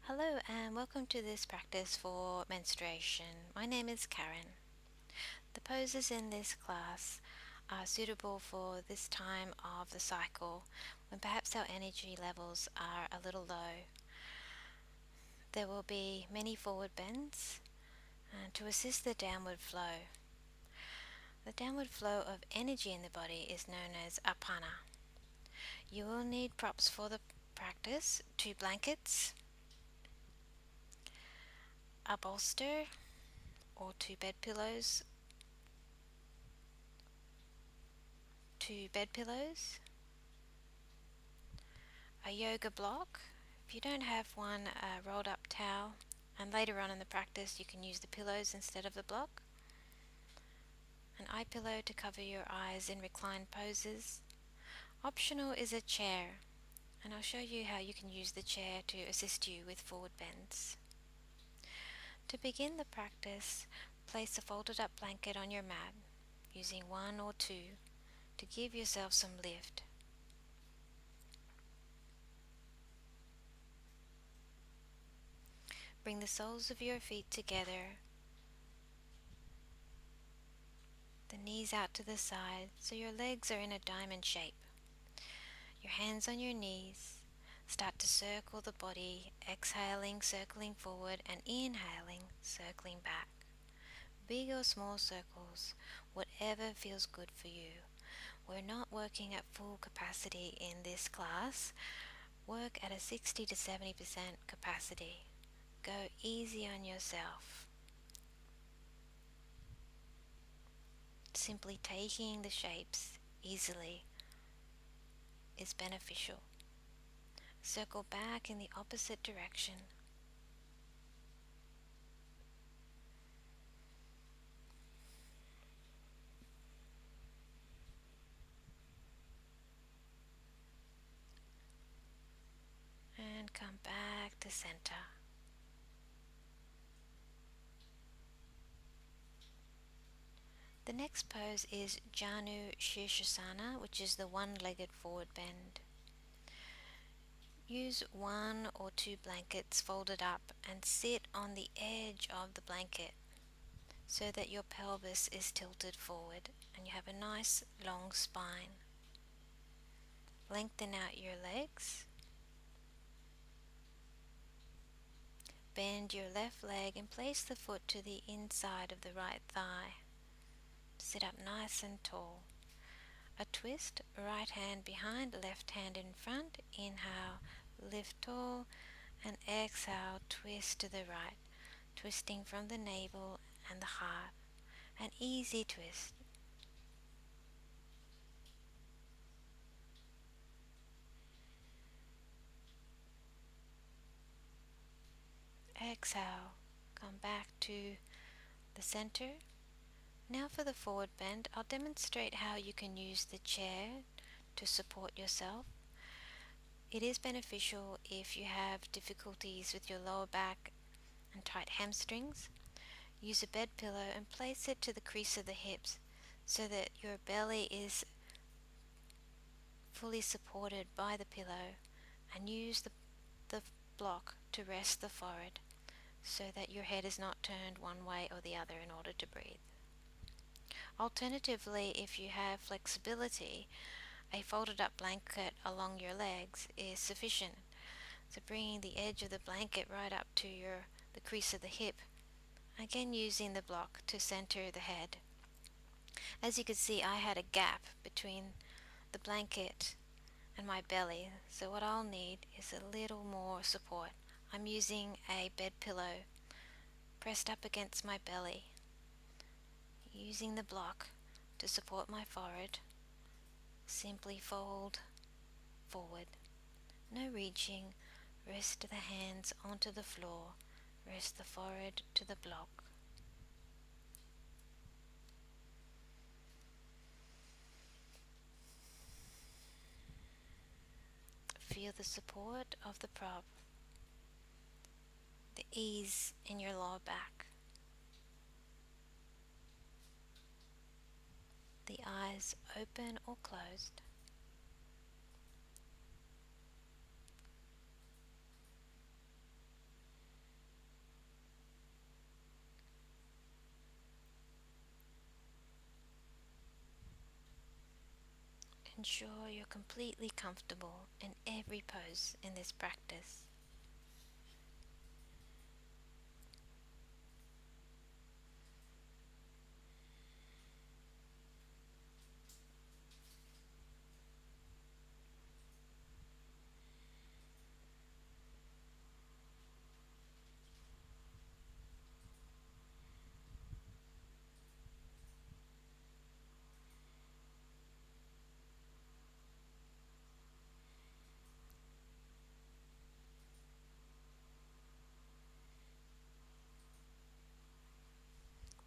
Hello and welcome to this practice for menstruation. My name is Karen. The poses in this class are suitable for this time of the cycle when perhaps our energy levels are a little low. There will be many forward bends to assist the downward flow. The downward flow of energy in the body is known as apana. You will need props for the practice: 2 blankets, a bolster or 2 bed pillows, 2 bed pillows, a yoga block. If you don't have one, a rolled up towel, and later on in the practice you can use the pillows instead of the block. An eye pillow to cover your eyes in reclined poses. Optional is a chair, and I'll show you how you can use the chair to assist you with forward bends. To begin the practice, place a folded up blanket on your mat, using 1 or 2 to give yourself some lift. Bring the soles of your feet together, the knees out to the side so your legs are in a diamond shape. Your hands on your knees. Start to circle the body, exhaling, circling forward, and inhaling, circling back. Big or small circles, whatever feels good for you. We're not working at full capacity in this class. Work at a 60 to 70% capacity. Go easy on yourself. Simply taking the shapes easily is beneficial. Circle back in the opposite direction. And come back to center. The next pose is janu sirsasana, which is the one-legged forward bend. Use 1 or 2 blankets folded up and sit on the edge of the blanket so that your pelvis is tilted forward and you have a nice long spine. Lengthen out your legs. Bend your left leg and place the foot to the inside of the right thigh. Sit up nice and tall. A twist, right hand behind, left hand in front. Inhale, lift tall, and exhale, twist to the right, twisting from the navel and the heart. An easy twist. Exhale, come back to the center. Now for the forward bend, I'll demonstrate how you can use the chair to support yourself. It is beneficial if you have difficulties with your lower back and tight hamstrings. Use a bed pillow and place it to the crease of the hips so that your belly is fully supported by the pillow, and use the block to rest the forehead so that your head is not turned one way or the other in order to breathe. Alternatively, if you have flexibility, a folded up blanket along your legs is sufficient. So bringing the edge of the blanket right up to the crease of the hip, again using the block to center the head. As you can see, I had a gap between the blanket and my belly, so what I'll need is a little more support. I'm using a bed pillow pressed up against my belly, using the block to support my forehead. Simply fold forward. No reaching. Rest the hands onto the floor. Rest the forehead to the block. Feel the support of the prop, the ease in your lower back. The eyes open or closed. Ensure you're completely comfortable in every pose in this practice.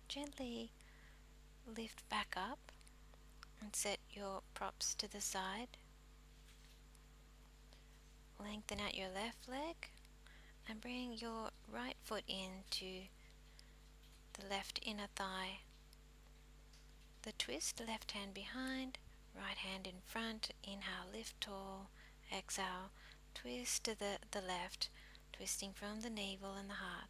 Gently lift back up and set your props to the side. Lengthen out your left leg and bring your right foot into the left inner thigh. The twist, left hand behind, right hand in front. Inhale, lift tall. Exhale, twist to the left, twisting from the navel and the heart.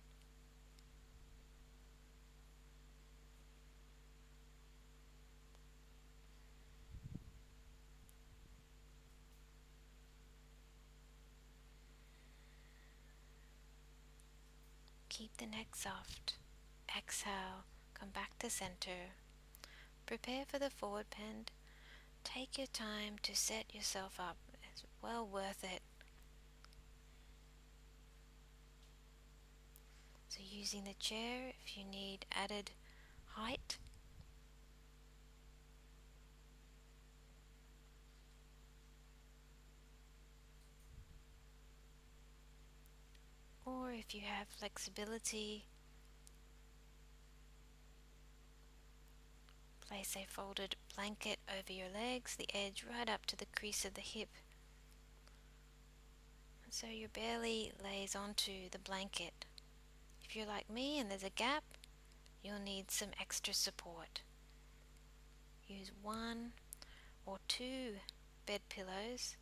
Keep the neck soft. Exhale, come back to center. Prepare for the forward bend. Take your time to set yourself up. It's well worth it. So using the chair if you need added height. Or if you have flexibility, place a folded blanket over your legs, the edge right up to the crease of the hip. So your belly lays onto the blanket. If you're like me and there's a gap, you'll need some extra support. Use 1 or 2 bed pillows.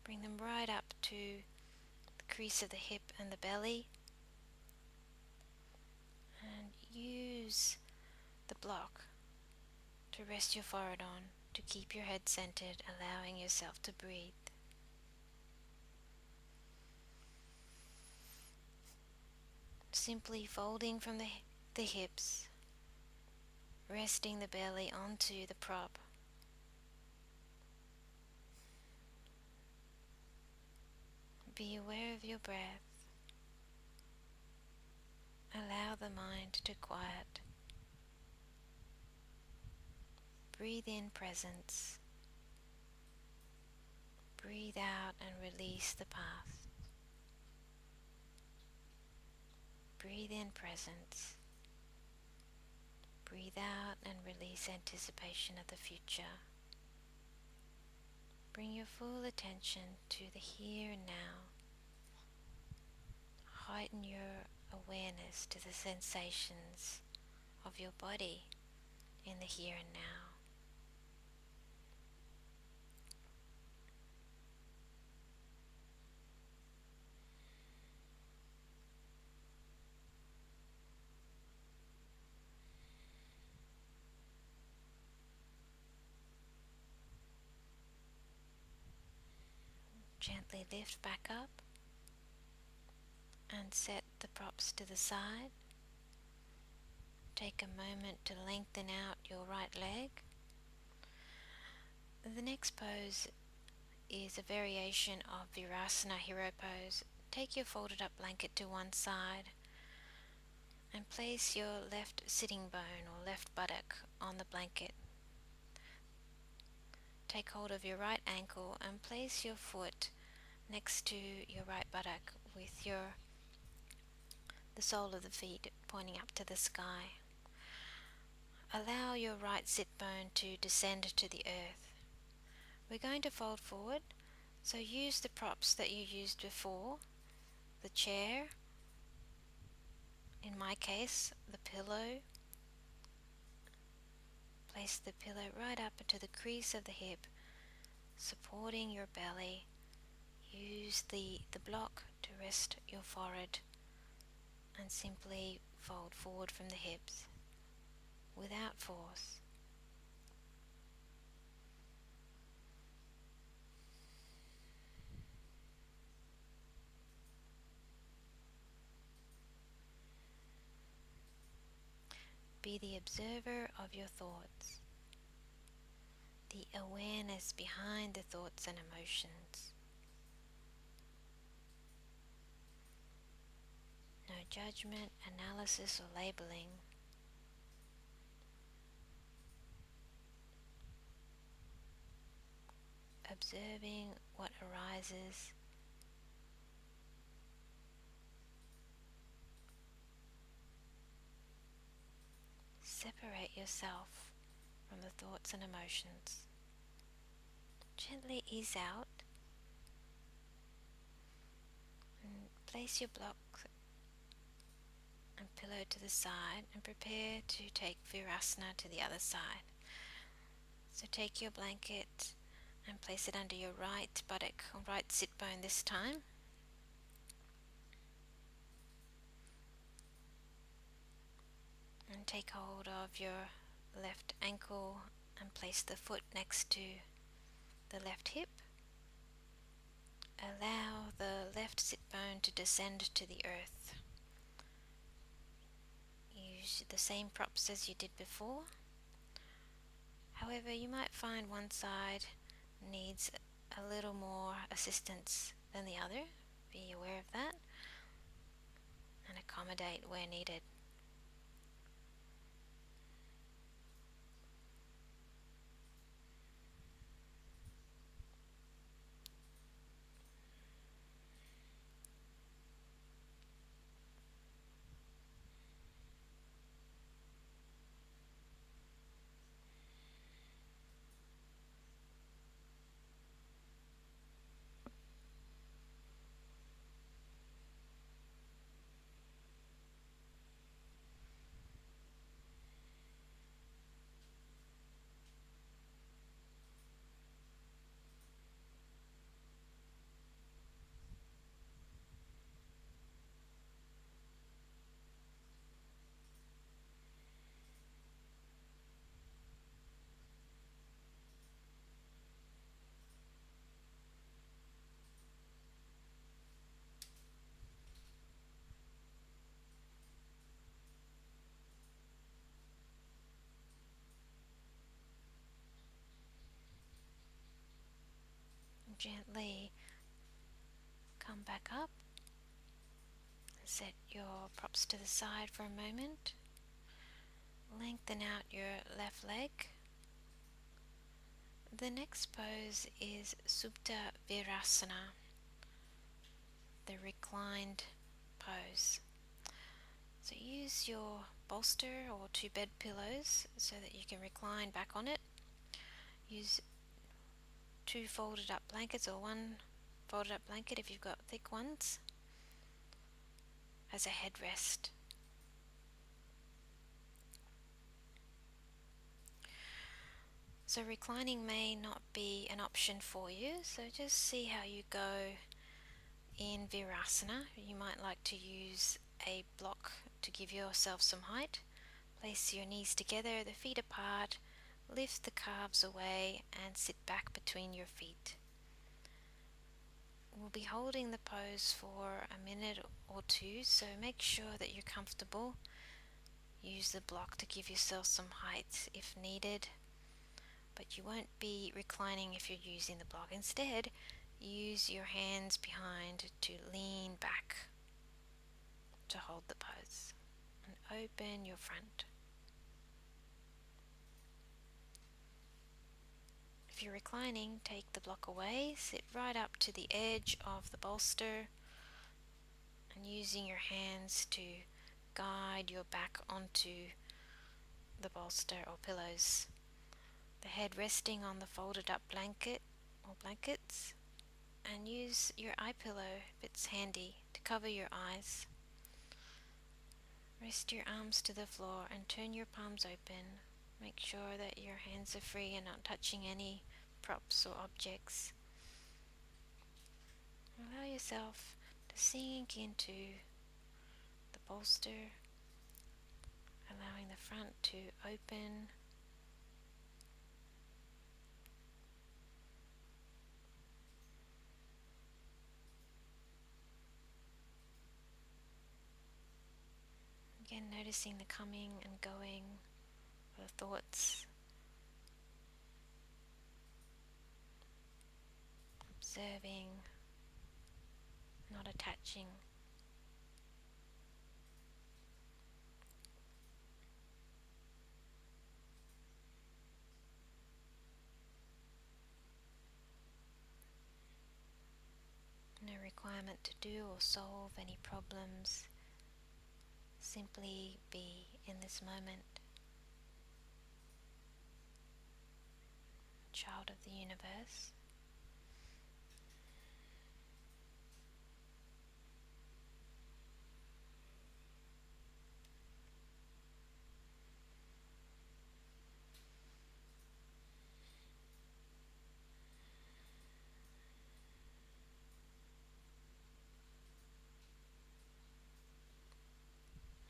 Bring them right up to the crease of the hip and the belly. And use the block to rest your forehead on, to keep your head centered, allowing yourself to breathe. Simply folding from the hips, resting the belly onto the prop. Be aware of your breath. Allow the mind to quiet. Breathe in presence. Breathe out and release the past. Breathe in presence. Breathe out and release anticipation of the future. Bring your full attention to the here and now. Heighten your awareness to the sensations of your body in the here and now. Gently lift back up and set the props to the side. Take a moment to lengthen out your right leg. The next pose is a variation of virasana hero pose. Take your folded up blanket to one side and place your left sitting bone or left buttock on the blanket. Take hold of your right ankle and place your foot next to your right buttock with the sole of the feet pointing up to the sky. Allow your right sit bone to descend to the earth. We're going to fold forward, so use the props that you used before, the chair, in my case, the pillow. Place the pillow right up into the crease of the hip, supporting your belly. Use the block to rest your forehead and simply fold forward from the hips without force. Be the observer of your thoughts, the awareness behind the thoughts and emotions. No judgment, analysis, or labeling. Observing what arises. Separate yourself from the thoughts and emotions. Gently ease out and place your block and pillow to the side and prepare to take virasana to the other side. So take your blanket and place it under your right buttock or right sit bone this time. And take hold of your left ankle and place the foot next to the left hip. Allow the left sit bone to descend to the earth. Use the same props as you did before. However, you might find one side needs a little more assistance than the other. Be aware of that and accommodate where needed. Gently come back up. Set your props to the side for a moment. Lengthen out your left leg. The next pose is supta virasana, the reclined pose. So use your bolster or two bed pillows so that you can recline back on it. Use two folded up blankets or one folded up blanket if you've got thick ones as a headrest. So reclining may not be an option for you, so just see how you go in virasana. You might like to use a block to give yourself some height. Place your knees together, the feet apart, lift the calves away and sit back between your feet. We'll be holding the pose for a minute or two, so make sure that you're comfortable. Use the block to give yourself some height if needed, but you won't be reclining if you're using the block. Instead, use your hands behind to lean back to hold the pose and open your front. If you're reclining, take the block away, sit right up to the edge of the bolster and using your hands to guide your back onto the bolster or pillows. The head resting on the folded up blanket or blankets, and use your eye pillow if it's handy to cover your eyes. Rest your arms to the floor and turn your palms open. Make sure that your hands are free and not touching any props or objects. Allow yourself to sink into the bolster, allowing the front to open. Again, noticing the coming and going of the thoughts, observing, not attaching. No requirement to do or solve any problems. Simply be in this moment. Child of the universe.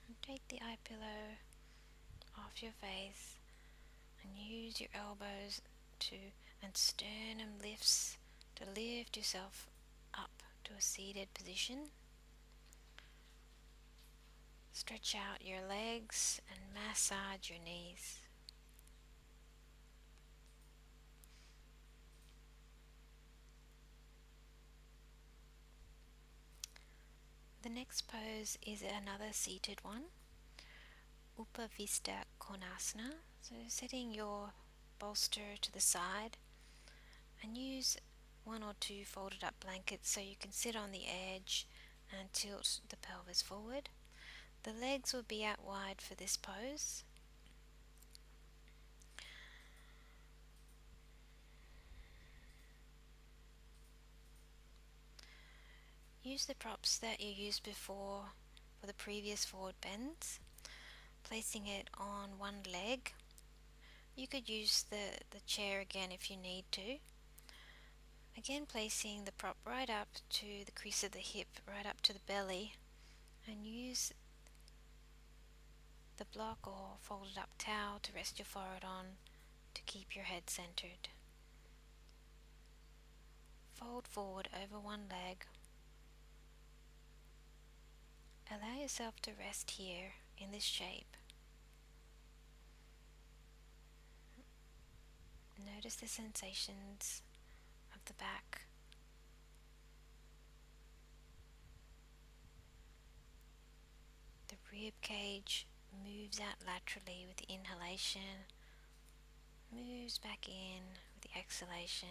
And take the eye pillow off your face and use your elbows to and sternum lifts to lift yourself up to a seated position. Stretch out your legs and massage your knees. The next pose is another seated one, upavista konasana. So setting your bolster to the side and use one or two folded up blankets so you can sit on the edge and tilt the pelvis forward. The legs will be out wide for this pose. Use the props that you used before for the previous forward bends, placing it on one leg. You could use the chair again if you need to. Again, placing the prop right up to the crease of the hip, right up to the belly, and use the block or folded up towel to rest your forehead on to keep your head centered. Fold forward over one leg. Allow yourself to rest here in this shape. Notice the sensations of the back. The rib cage moves out laterally with the inhalation, moves back in with the exhalation.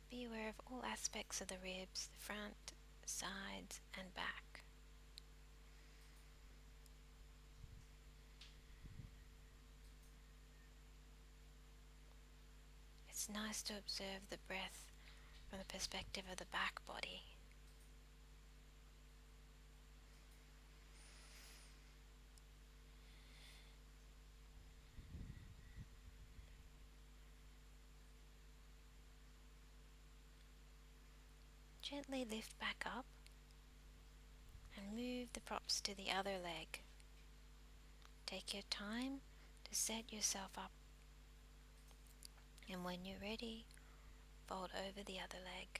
Be aware of all aspects of the ribs, the front, sides, and back. It's nice to observe the breath from the perspective of the back body. Gently lift back up and move the props to the other leg. Take your time to set yourself up, and when you're ready, fold over the other leg.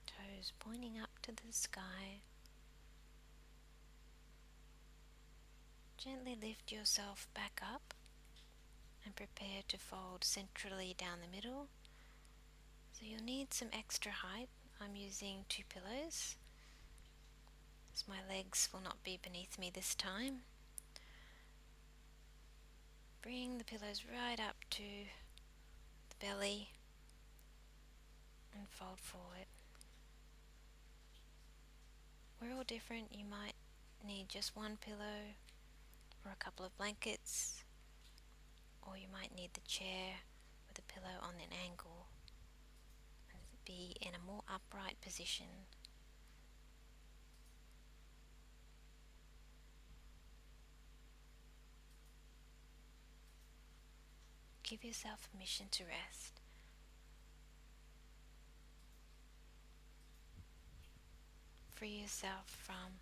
Toes pointing up to the sky. Gently lift yourself back up and prepare to fold centrally down the middle. So you'll need some extra height. I'm using 2 pillows, as my legs will not be beneath me this time. Bring the pillows right up to the belly and fold forward. We're all different. You might need just one pillow or a couple of blankets, or you might need the chair with a pillow on an angle and be in a more upright position. Give yourself permission to rest. Free yourself from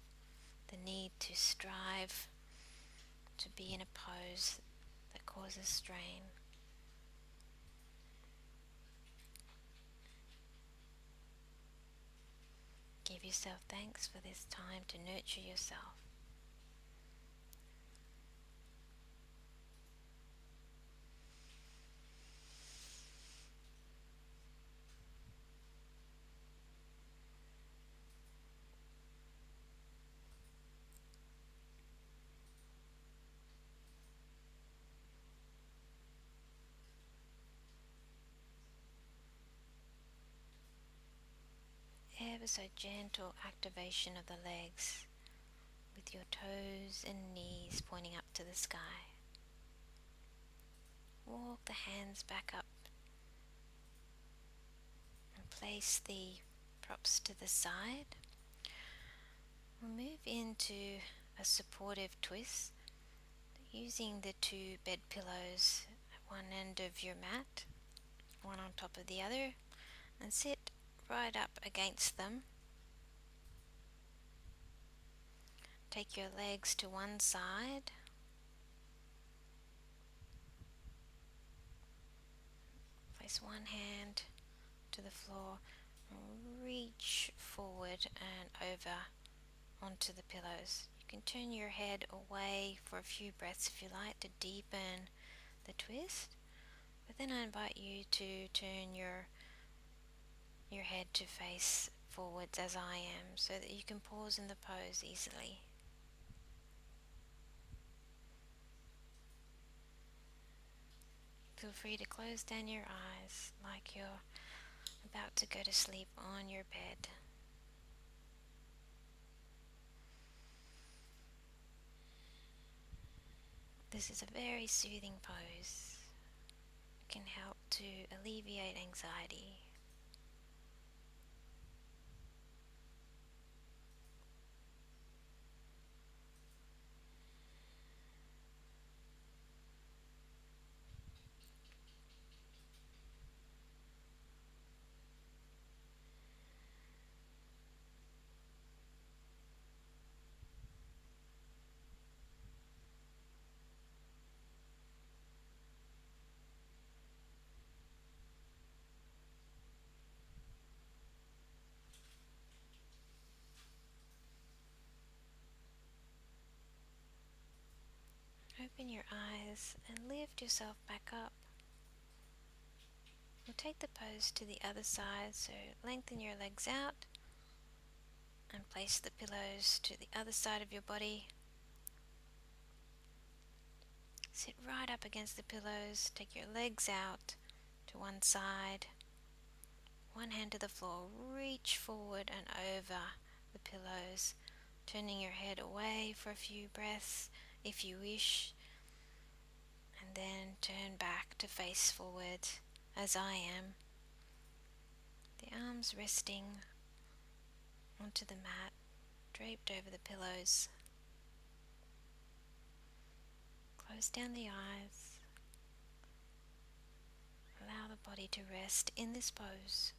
the need to strive to be in a pose that causes strain. Give yourself thanks for this time to nurture yourself. Ever so gentle activation of the legs with your toes and knees pointing up to the sky. Walk the hands back up and place the props to the side. We'll move into a supportive twist using the 2 bed pillows at one end of your mat, one on top of the other, and sit right up against them. Take your legs to one side. Place one hand to the floor and reach forward and over onto the pillows. You can turn your head away for a few breaths if you like to deepen the twist, but then I invite you to turn your head to face forwards as I am, so that you can pause in the pose easily. Feel free to close down your eyes like you're about to go to sleep on your bed. This is a very soothing pose. It can help to alleviate anxiety. Open your eyes and lift yourself back up. We'll take the pose to the other side, so lengthen your legs out and place the pillows to the other side of your body. Sit right up against the pillows, take your legs out to one side, one hand to the floor, reach forward and over the pillows, turning your head away for a few breaths if you wish, and then turn back to face forward as I am. The arms resting onto the mat, draped over the pillows. Close down the eyes. Allow the body to rest in this pose.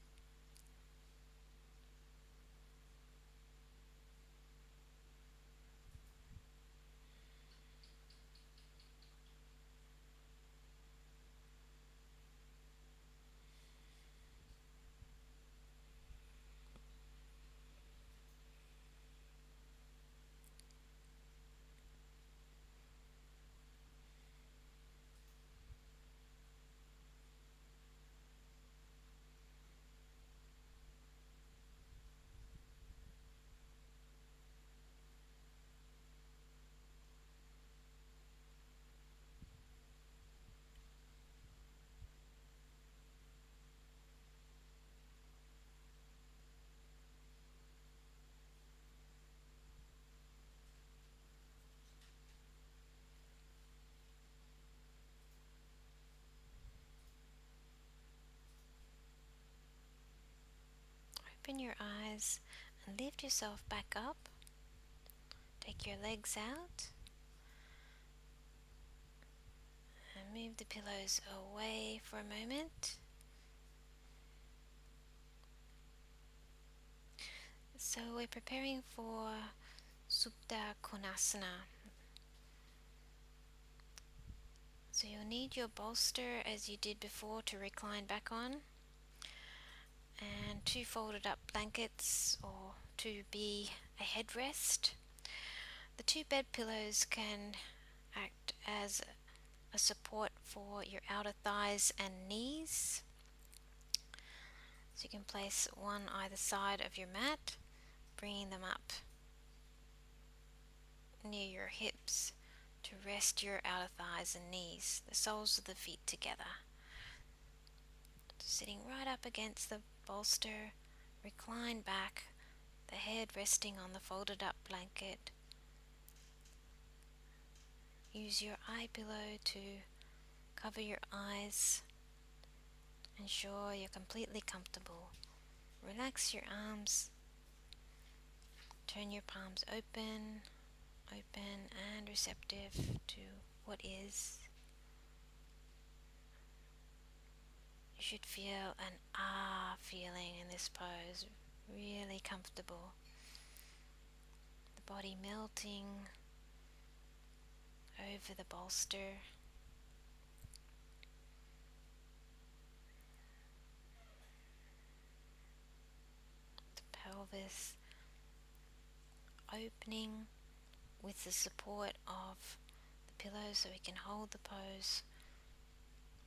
open your eyes and lift yourself back up. Take your legs out and move the pillows away for a moment. So we're preparing for supta konasana. So you'll need your bolster as you did before to recline back on, and 2 folded up blankets or to be a headrest. The 2 bed pillows can act as a support for your outer thighs and knees. So you can place one either side of your mat, bringing them up near your hips to rest your outer thighs and knees, the soles of the feet together. So sitting right up against the bolster, recline back, the head resting on the folded up blanket. Use your eye pillow to cover your eyes. Ensure you're completely comfortable. Relax your arms. Turn your palms open and receptive to what is. You should feel an feeling in this pose, really comfortable. The body melting over the bolster. The pelvis opening with the support of the pillow so we can hold the pose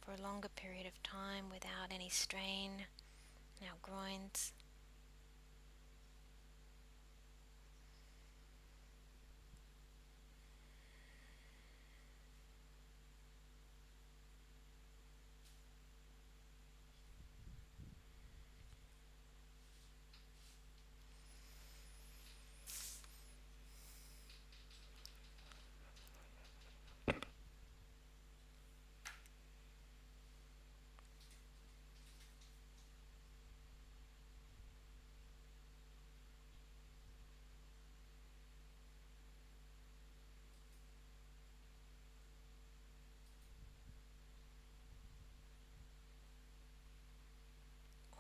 for a longer period of time without any strain in our groins.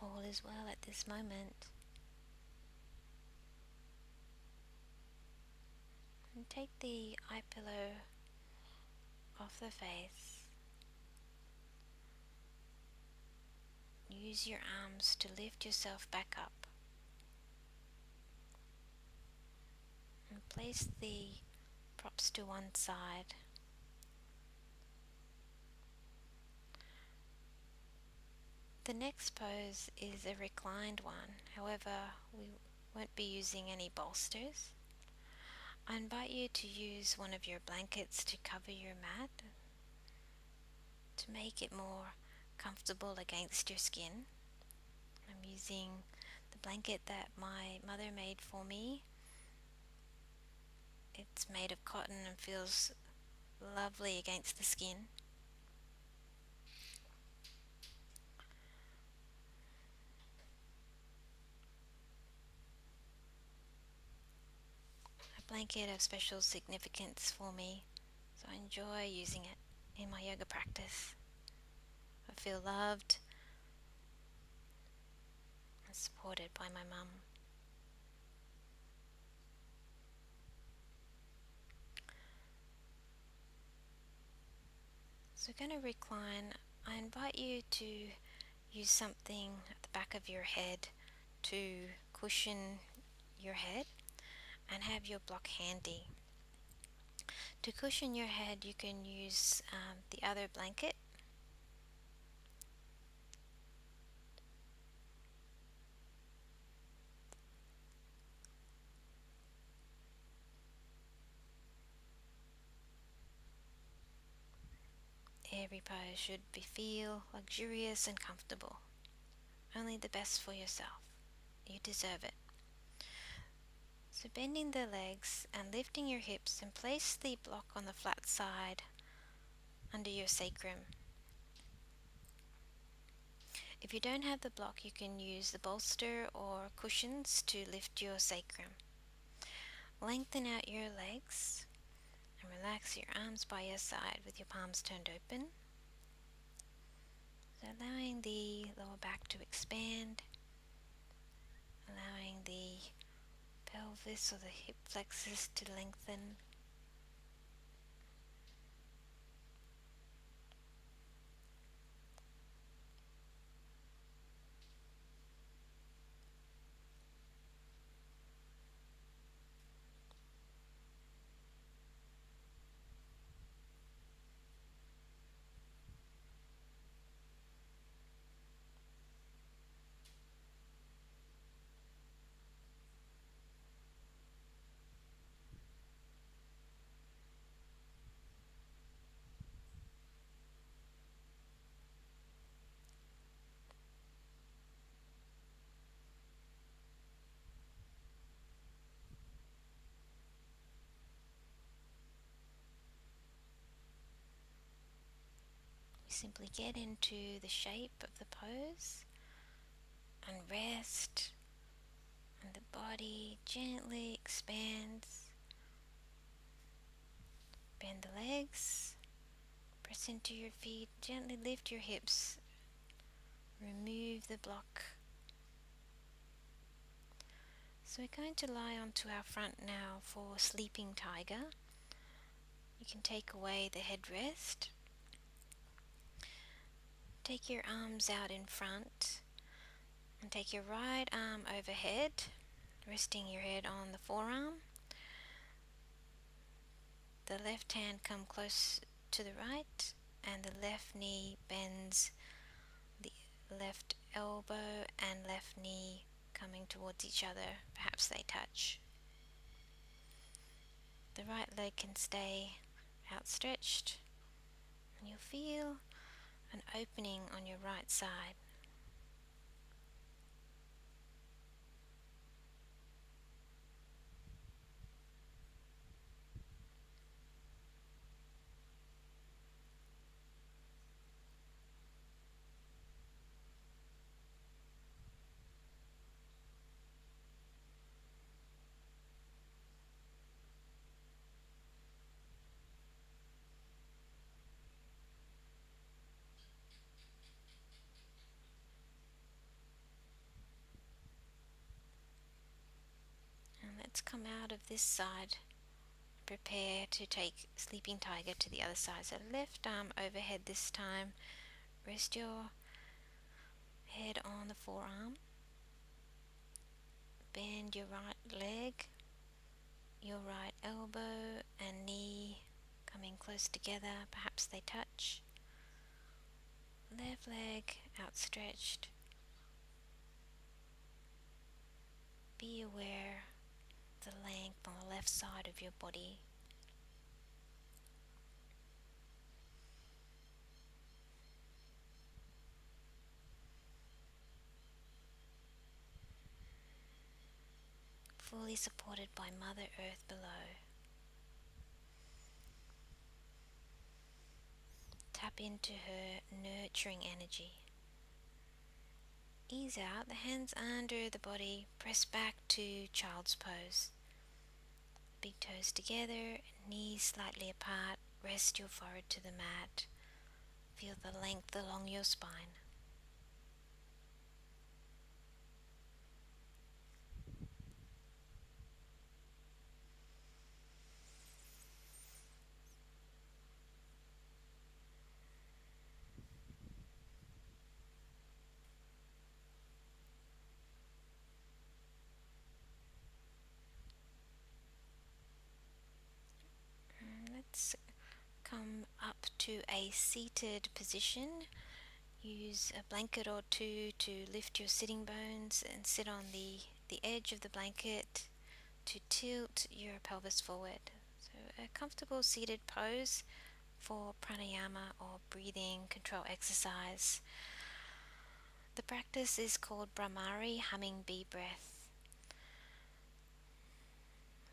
All is well at this moment. And take the eye pillow off the face. Use your arms to lift yourself back up. And place the props to one side. The next pose is a reclined one. However, we won't be using any bolsters. I invite you to use one of your blankets to cover your mat to make it more comfortable against your skin. I'm using the blanket that my mother made for me. It's made of cotton and feels lovely against the skin. A blanket of special significance for me, so I enjoy using it in my yoga practice. I feel loved and supported by my mum. So we're going to recline. I invite you to use something at the back of your head to cushion your head and have your block handy. To cushion your head, you can use the other blanket. Every pose should feel luxurious and comfortable. Only the best for yourself. You deserve it. So bending the legs and lifting your hips, and place the block on the flat side under your sacrum. If you don't have the block, you can use the bolster or cushions to lift your sacrum. Lengthen out your legs and relax your arms by your side with your palms turned open. So allowing the lower back to expand, allowing the pelvis or the hip flexors to lengthen. We simply get into the shape of the pose and rest, and the body gently expands. Bend the legs, press into your feet, gently lift your hips, remove the block. So we're going to lie onto our front now for sleeping tiger. You can take away the headrest. Take your arms out in front and take your right arm overhead, resting your head on the forearm. The left hand come close to the right and the left knee bends, the left elbow and left knee coming towards each other. Perhaps they touch. The right leg can stay outstretched and you'll feel an opening on your right side. And let's come out of this side. Prepare to take sleeping tiger to the other side. So left arm overhead this time. Rest your head on the forearm. Bend your right leg, your right elbow and knee coming close together. Perhaps they touch. Left leg outstretched. Be aware of the length on the left side of your body. Fully supported by Mother Earth below. Tap into her nurturing energy. Ease out, the hands under the body, press back to child's pose. Big toes together, knees slightly apart, rest your forehead to the mat. Feel the length along your spine. Let's come up to a seated position. Use a blanket or two to lift your sitting bones and sit on the edge of the blanket to tilt your pelvis forward. So a comfortable seated pose for pranayama or breathing control exercise. The practice is called brahmari, humming bee breath.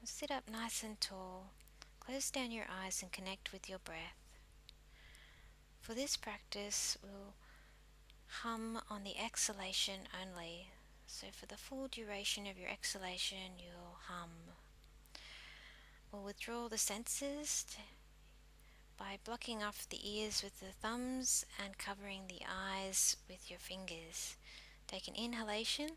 Sit up nice and tall. Close down your eyes and connect with your breath. For this practice, we'll hum on the exhalation only. So for the full duration of your exhalation, you'll hum. We'll withdraw the senses by blocking off the ears with the thumbs and covering the eyes with your fingers. Take an inhalation.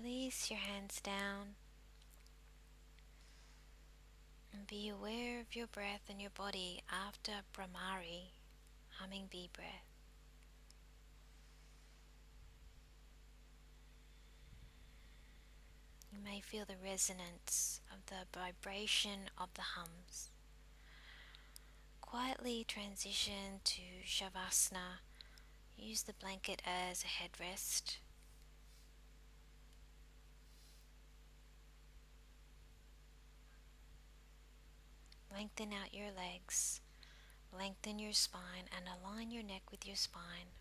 Release your hands down and be aware of your breath and your body after brahmari, humming bee breath. You may feel the resonance of the vibration of the hums. Quietly transition to shavasana. Use the blanket as a headrest. Lengthen out your legs, lengthen your spine and align your neck with your spine.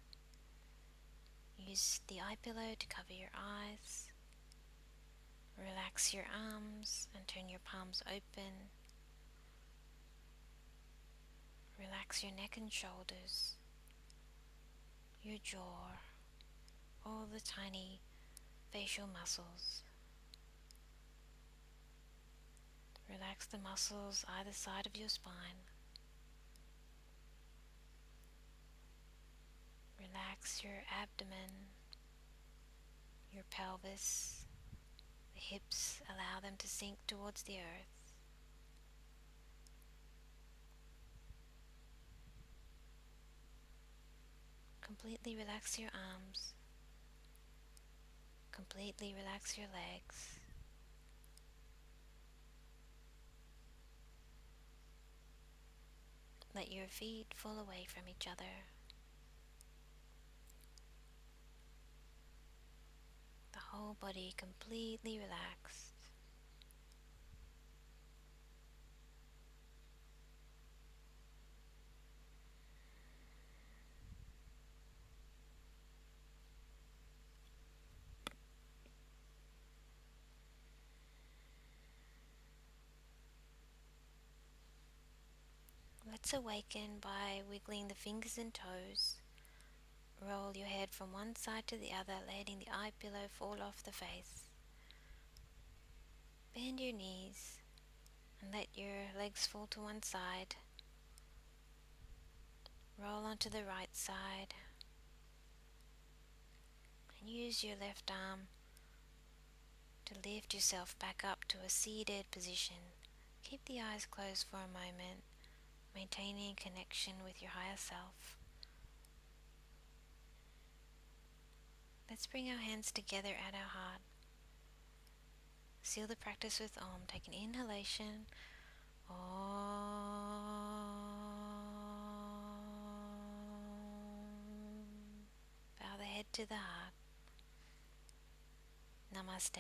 Use the eye pillow to cover your eyes. Relax your arms and turn your palms open. Relax your neck and shoulders, your jaw, all the tiny facial muscles. Relax the muscles either side of your spine. Relax your abdomen, your pelvis, the hips, allow them to sink towards the earth. Completely relax your arms. Completely relax your legs. Let your feet fall away from each other. The whole body completely relaxed. Let's awaken by wiggling the fingers and toes. Roll your head from one side to the other, letting the eye pillow fall off the face. Bend your knees and let your legs fall to one side. Roll onto the right side and use your left arm to lift yourself back up to a seated position. Keep the eyes closed for a moment, maintaining connection with your higher self. Let's bring our hands together at our heart. Seal the practice with Om. Take an inhalation. Om. Bow the head to the heart. Namaste.